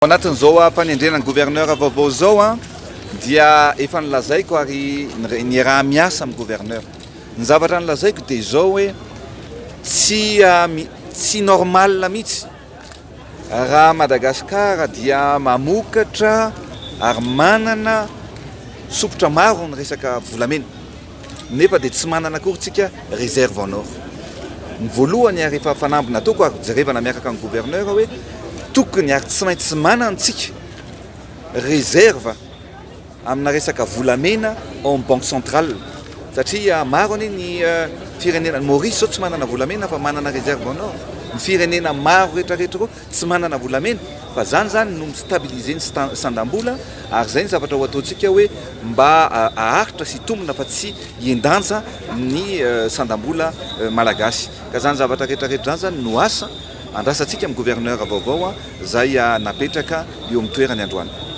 Anatin'izao fanendrenan'ny gouverneur vaovao zao dia efa nilazaiko ary ny raha miasa amin'ny gouverneur. Ny zavatra nilazaiko dia izao hoe tsy normal mihitsy raha Madagasikara dia mamokatra ary manana sopotra maro ny resaka volamena nefa dia tsy manana akory tsika réserve en or. Ny voalohany ary efa fanamby nataoko ary jerevana miaraka amin'ny gouverneur hoe tokony ary tsy maintsy manantsika réserve amina resaka volamena en banque centrale satria maro any ny firenena Maurice zao tsy manana volamena fa manana réserve en or. Ny firenena maro rehetrarehetra koa tsy manana volamena fa zany no mistabiliser ny sandam-bola ary zay ny zavatra ho ataontsika hoe mba aharitra sy tombona fa tsy hiendanja ny sandam-bola malagasy. Ka zany zavatra rehetrarehetra zany no asa andrasantsika amin'ny gouverneur vaovao zay napetraka eo amin'ny toerany androany.